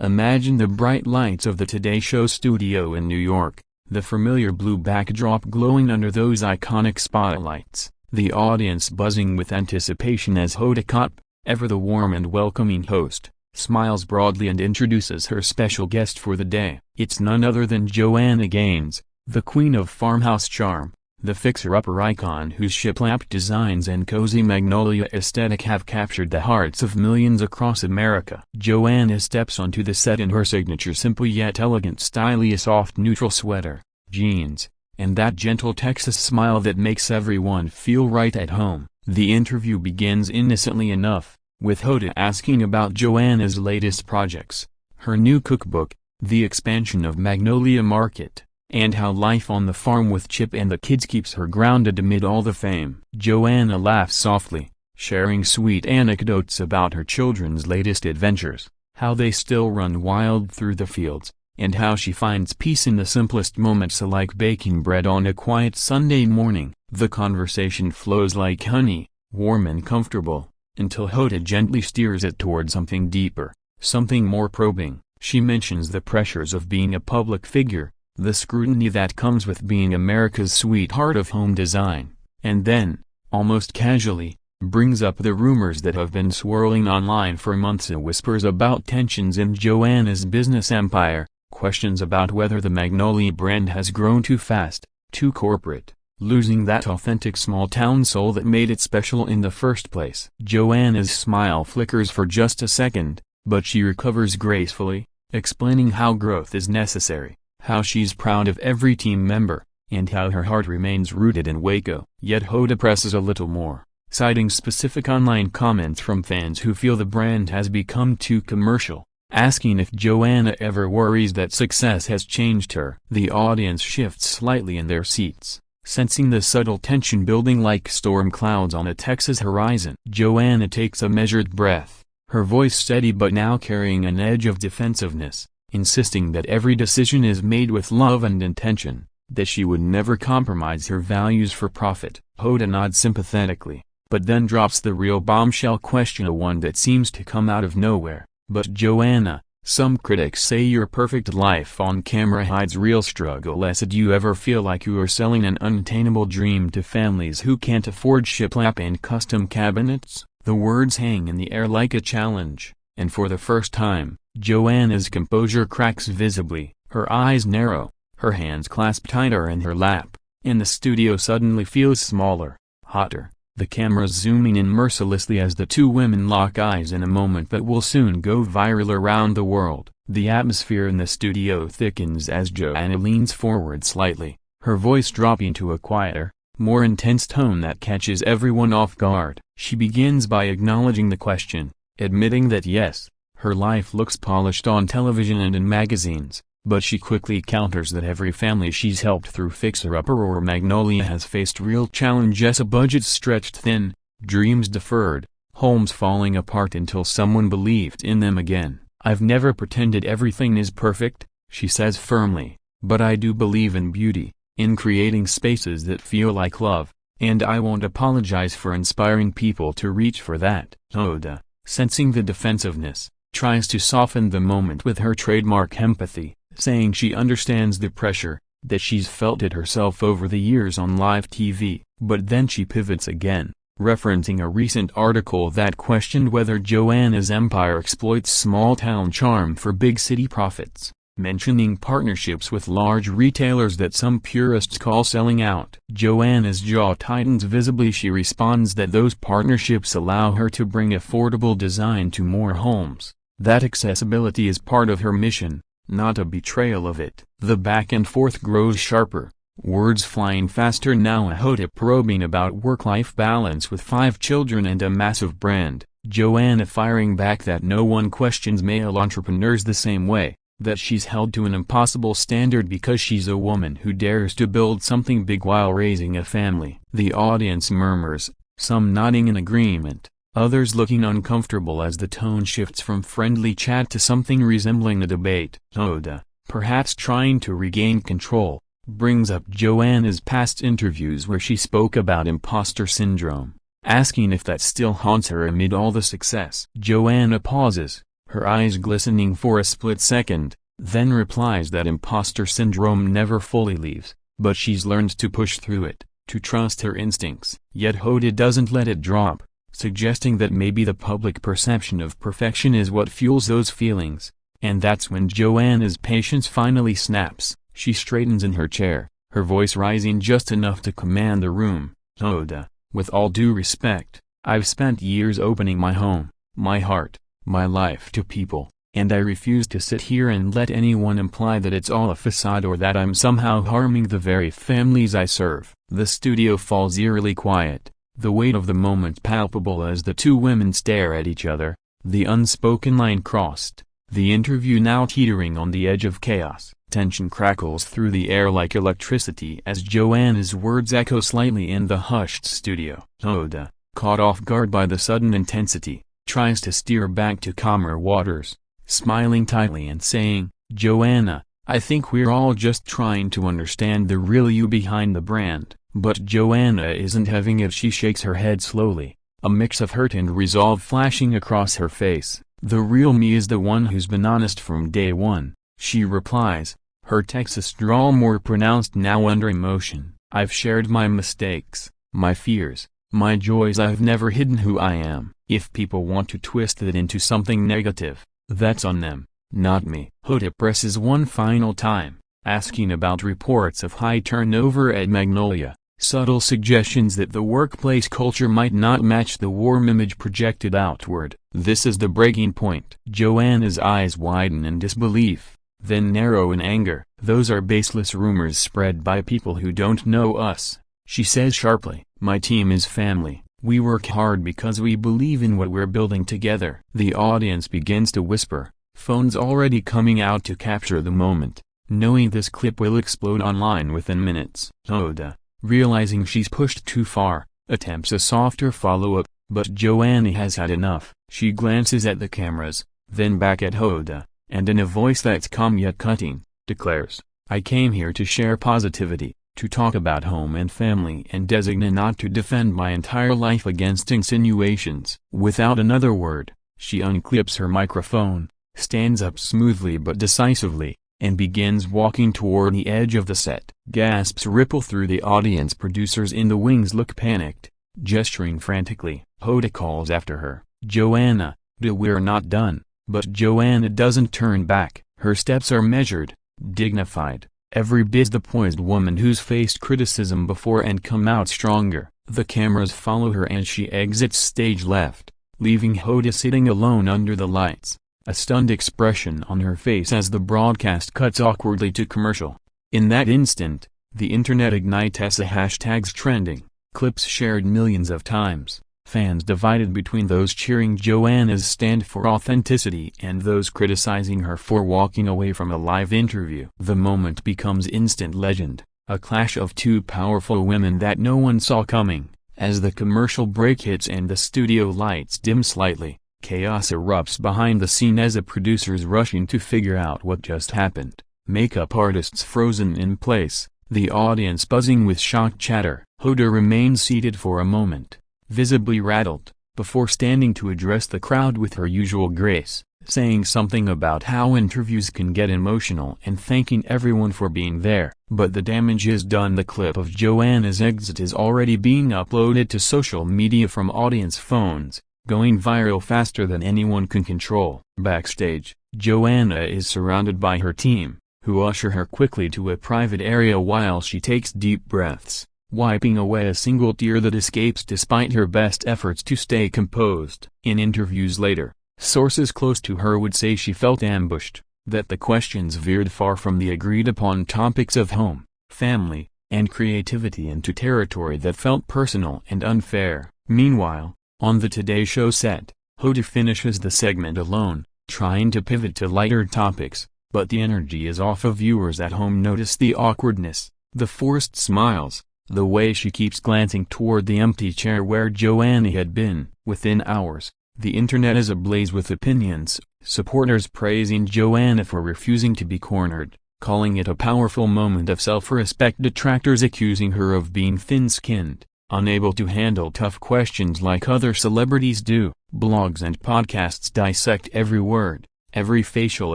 Imagine the bright lights of the Today Show studio in New York, the familiar blue backdrop glowing under those iconic spotlights, the audience buzzing with anticipation as Hoda Kotb, ever the warm and welcoming host, smiles broadly and introduces her special guest for the day. It's none other than Joanna Gaines, the queen of farmhouse charm, the fixer-upper icon whose shiplap designs and cozy magnolia aesthetic have captured the hearts of millions across America. Joanna steps onto the set in her signature simple yet elegant style, a soft neutral sweater, jeans, and that gentle Texas smile that makes everyone feel right at home. The interview begins innocently enough, with Hoda asking about Joanna's latest projects, her new cookbook, the expansion of Magnolia Market, and how life on the farm with Chip and the kids keeps her grounded amid all the fame. Joanna laughs softly, sharing sweet anecdotes about her children's latest adventures, how they still run wild through the fields, and how she finds peace in the simplest moments like baking bread on a quiet Sunday morning. The conversation flows like honey, warm and comfortable, until Hoda gently steers it toward something deeper, something more probing. She mentions the pressures of being a public figure, the scrutiny that comes with being America's sweetheart of home design, and then, almost casually, brings up the rumors that have been swirling online for months, whispers about tensions in Joanna's business empire, questions about whether the Magnolia brand has grown too fast, too corporate, losing that authentic small-town soul that made it special in the first place. Joanna's smile flickers for just a second, but she recovers gracefully, explaining how growth is necessary, how she's proud of every team member, and how her heart remains rooted in Waco. Yet Hoda presses a little more, citing specific online comments from fans who feel the brand has become too commercial, asking if Joanna ever worries that success has changed her. The audience shifts slightly in their seats, sensing the subtle tension building like storm clouds on a Texas horizon. Joanna takes a measured breath, her voice steady but now carrying an edge of defensiveness, insisting that every decision is made with love and intention, that she would never compromise her values for profit. Hoda nods sympathetically, but then drops the real bombshell question, a one that seems to come out of nowhere. But Joanna, some critics say your perfect life on camera hides real struggle. Do you ever feel like you are selling an unattainable dream to families who can't afford shiplap and custom cabinets? The words hang in the air like a challenge, and for the first time, Joanna's composure cracks visibly, her eyes narrow, her hands clasp tighter in her lap, and the studio suddenly feels smaller, hotter, the cameras zooming in mercilessly as the two women lock eyes in a moment that will soon go viral around the world. The atmosphere in the studio thickens as Joanna leans forward slightly, her voice dropping to a quieter, more intense tone that catches everyone off guard. She begins by acknowledging the question, admitting that yes, her life looks polished on television and in magazines, but she quickly counters that every family she's helped through Fixer Upper or Magnolia has faced real challenges: budgets stretched thin, dreams deferred, homes falling apart until someone believed in them again. I've never pretended everything is perfect, she says firmly, but I do believe in beauty, in creating spaces that feel like love, and I won't apologize for inspiring people to reach for that. Hoda, sensing the defensiveness, tries to soften the moment with her trademark empathy, saying she understands the pressure, that she's felt it herself over the years on live TV. But then she pivots again, referencing a recent article that questioned whether Joanna's empire exploits small-town charm for big city profits, mentioning partnerships with large retailers that some purists call selling out. Joanna's jaw tightens visibly. She responds that those partnerships allow her to bring affordable design to more homes, that accessibility is part of her mission, not a betrayal of it. The back and forth grows sharper, words flying faster now. Hoda probing about work-life balance with 5 children and a massive brand, Joanna firing back that no one questions male entrepreneurs the same way, that she's held to an impossible standard because she's a woman who dares to build something big while raising a family. The audience murmurs, some nodding in agreement, others looking uncomfortable as the tone shifts from friendly chat to something resembling a debate. Hoda, perhaps trying to regain control, brings up Joanna's past interviews where she spoke about imposter syndrome, asking if that still haunts her amid all the success. Joanna pauses, her eyes glistening for a split second, then replies that imposter syndrome never fully leaves, but she's learned to push through it, to trust her instincts. Yet Hoda doesn't let it drop, suggesting that maybe the public perception of perfection is what fuels those feelings. And that's when Joanna's patience finally snaps. She straightens in her chair, her voice rising just enough to command the room. "Hoda, with all due respect, I've spent years opening my home, my heart, my life to people, and I refuse to sit here and let anyone imply that it's all a facade or that I'm somehow harming the very families I serve." The studio falls eerily quiet, the weight of the moment palpable as the two women stare at each other, the unspoken line crossed, the interview now teetering on the edge of chaos. Tension crackles through the air like electricity as Joanna's words echo slightly in the hushed studio. Hoda, caught off guard by the sudden intensity, tries to steer back to calmer waters, smiling tightly and saying, "Joanna, I think we're all just trying to understand the real you behind the brand." But Joanna isn't having it. She shakes her head slowly, a mix of hurt and resolve flashing across her face. "The real me is the one who's been honest from day one," she replies, her Texas drawl more pronounced now under emotion. "I've shared my mistakes, my fears, my joys. I've never hidden who I am. If people want to twist that into something negative, that's on them, not me." Hoda presses one final time, asking about reports of high turnover at Magnolia, subtle suggestions that the workplace culture might not match the warm image projected outward. This is the breaking point. Joanna's eyes widen in disbelief, then narrow in anger. "Those are baseless rumors spread by people who don't know us," she says sharply. "My team is family. We work hard because we believe in what we're building together." The audience begins to whisper, phones already coming out to capture the moment, knowing this clip will explode online within minutes. Hoda, realizing she's pushed too far, attempts a softer follow-up, but Joanna has had enough. She glances at the cameras, then back at Hoda, and in a voice that's calm yet cutting, declares, "I came here to share positivity, to talk about home and family and designate, not to defend my entire life against insinuations." Without another word, she unclips her microphone, stands up smoothly but decisively, and begins walking toward the edge of the set. Gasps ripple through the audience. Producers in the wings look panicked, gesturing frantically. Hoda calls after her, "Joanna, we're not done." But Joanna doesn't turn back. Her steps are measured, dignified, every bit the poised woman who's faced criticism before and come out stronger. The cameras follow her and she exits stage left, leaving Hoda sitting alone under the lights, a stunned expression on her face as the broadcast cuts awkwardly to commercial. In that instant, the internet ignites, hashtags trending, clips shared millions of times, fans divided between those cheering Joanna's stand for authenticity and those criticizing her for walking away from a live interview. The moment becomes instant legend, a clash of two powerful women that no one saw coming. As the commercial break hits and the studio lights dim slightly, chaos erupts behind the scene as the producers rushing to figure out what just happened. Makeup artists frozen in place, the audience buzzing with shocked chatter. Hoda remains seated for a moment, visibly rattled, before standing to address the crowd with her usual grace, saying something about how interviews can get emotional and thanking everyone for being there. But the damage is done. The clip of Joanna's exit is already being uploaded to social media from audience phones, going viral faster than anyone can control. Backstage, Joanna is surrounded by her team, who usher her quickly to a private area while she takes deep breaths, wiping away a single tear that escapes despite her best efforts to stay composed. In interviews later, sources close to her would say she felt ambushed, that the questions veered far from the agreed-upon topics of home, family, and creativity into territory that felt personal and unfair. Meanwhile, on the Today Show set, Hoda finishes the segment alone, trying to pivot to lighter topics, but the energy is off. Viewers at home notice the awkwardness, the forced smiles, the way she keeps glancing toward the empty chair where Joanna had been. Within hours, the internet is ablaze with opinions, supporters praising Joanna for refusing to be cornered, calling it a powerful moment of self-respect, detractors accusing her of being thin-skinned, unable to handle tough questions like other celebrities do. Blogs and podcasts dissect every word, every facial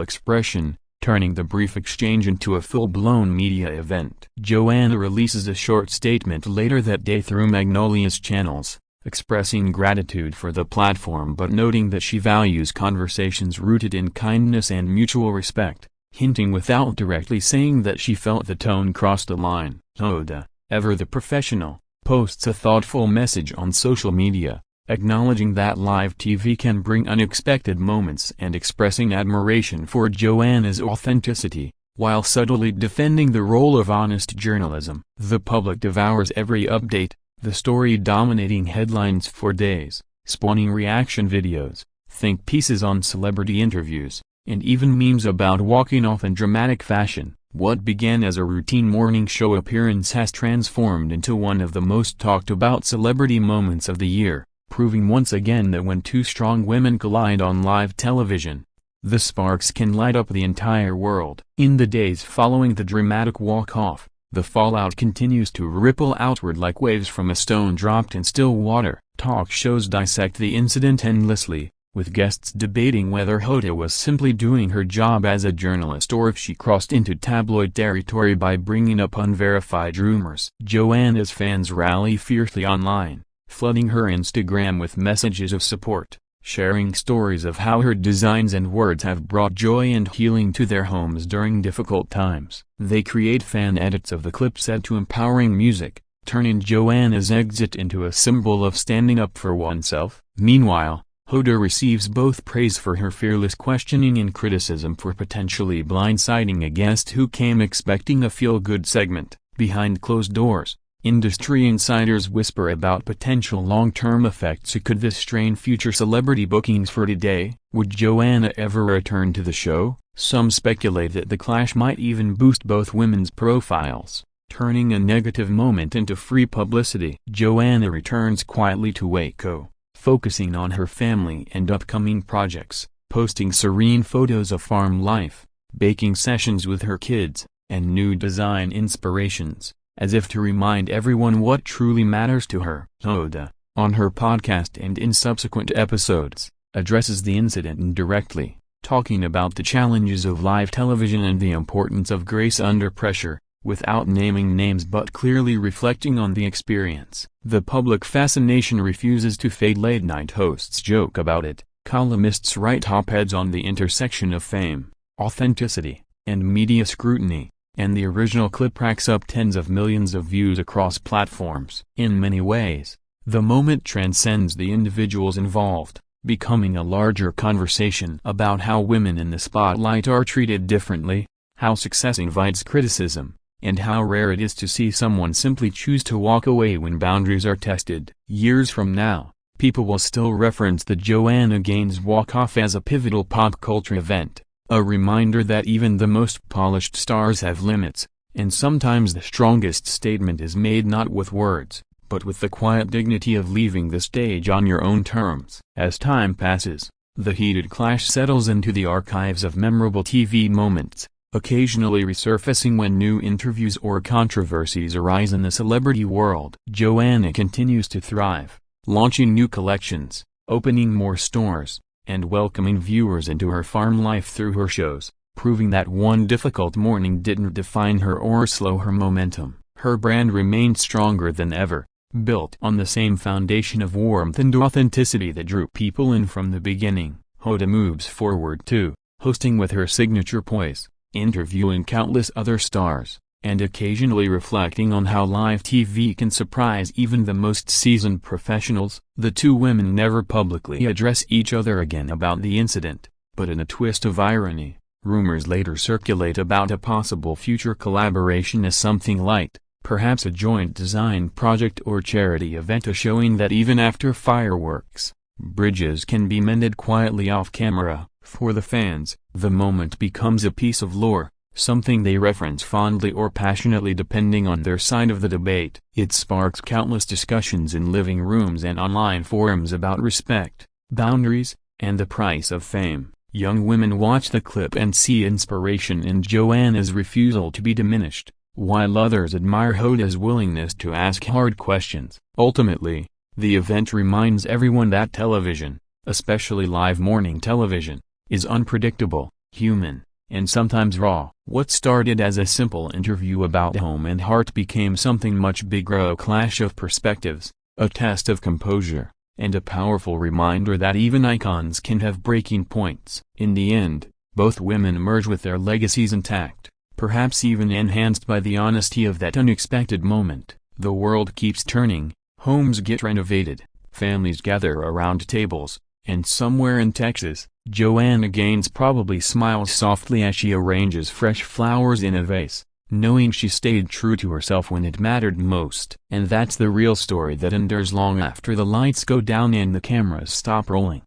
expression, turning the brief exchange into a full-blown media event. Joanna releases a short statement later that day through Magnolia's channels, expressing gratitude for the platform but noting that she values conversations rooted in kindness and mutual respect, hinting without directly saying that she felt the tone crossed the line. Hoda, ever the professional, posts a thoughtful message on social media, acknowledging that live TV can bring unexpected moments and expressing admiration for Joanna's authenticity, while subtly defending the role of honest journalism. The public devours every update, the story dominating headlines for days, spawning reaction videos, think pieces on celebrity interviews, and even memes about walking off in dramatic fashion. What began as a routine morning show appearance has transformed into one of the most talked about celebrity moments of the year, proving once again that when two strong women collide on live television, the sparks can light up the entire world. In the days following the dramatic walk-off, the fallout continues to ripple outward like waves from a stone dropped in still water. Talk shows dissect the incident endlessly, with guests debating whether Hoda was simply doing her job as a journalist or if she crossed into tabloid territory by bringing up unverified rumors. Joanna's fans rally fiercely online, flooding her Instagram with messages of support, sharing stories of how her designs and words have brought joy and healing to their homes during difficult times. They create fan edits of the clip set to empowering music, turning Joanna's exit into a symbol of standing up for oneself. Meanwhile, Hoda receives both praise for her fearless questioning and criticism for potentially blindsiding a guest who came expecting a feel-good segment. Behind closed doors, industry insiders whisper about potential long-term effects. Could this strain future celebrity bookings for Today? Would Joanna ever return to the show? Some speculate that the clash might even boost both women's profiles, turning a negative moment into free publicity. Joanna returns quietly to Waco, focusing on her family and upcoming projects, posting serene photos of farm life, baking sessions with her kids, and new design inspirations, as if to remind everyone what truly matters to her. Hoda, on her podcast and in subsequent episodes, addresses the incident indirectly, talking about the challenges of live television and the importance of grace under pressure, without naming names but clearly reflecting on the experience. The public fascination refuses to fade. Late-night hosts joke about it, columnists write op-eds on the intersection of fame, authenticity, and media scrutiny, and the original clip racks up tens of millions of views across platforms. In many ways, the moment transcends the individuals involved, becoming a larger conversation about how women in the spotlight are treated differently, how success invites criticism, and how rare it is to see someone simply choose to walk away when boundaries are tested. Years from now, people will still reference the Joanna Gaines walk-off as a pivotal pop culture event, a reminder that even the most polished stars have limits, and sometimes the strongest statement is made not with words, but with the quiet dignity of leaving the stage on your own terms. As time passes, the heated clash settles into the archives of memorable TV moments, occasionally resurfacing when new interviews or controversies arise in the celebrity world. Joanna continues to thrive, launching new collections, opening more stores, and welcoming viewers into her farm life through her shows, proving that one difficult morning didn't define her or slow her momentum. Her brand remained stronger than ever, built on the same foundation of warmth and authenticity that drew people in from the beginning. Hoda moves forward too, hosting with her signature poise, interviewing countless other stars, and occasionally reflecting on how live TV can surprise even the most seasoned professionals. The two women never publicly address each other again about the incident, but in a twist of irony, rumors later circulate about a possible future collaboration as something light, perhaps a joint design project or charity event, showing that even after fireworks, bridges can be mended quietly off camera. For the fans, the moment becomes a piece of lore, something they reference fondly or passionately depending on their side of the debate. It sparks countless discussions in living rooms and online forums about respect, boundaries, and the price of fame. Young women watch the clip and see inspiration in Joanna's refusal to be diminished, while others admire Hoda's willingness to ask hard questions. Ultimately, the event reminds everyone that television, especially live morning television, is unpredictable, human, and sometimes raw. What started as a simple interview about home and heart became something much bigger: a clash of perspectives, a test of composure, and a powerful reminder that even icons can have breaking points. In the end, both women emerge with their legacies intact, perhaps even enhanced by the honesty of that unexpected moment. The world keeps turning, homes get renovated, families gather around tables, and somewhere in Texas, Joanna Gaines probably smiles softly as she arranges fresh flowers in a vase, knowing she stayed true to herself when it mattered most. And that's the real story that endures long after the lights go down and the cameras stop rolling.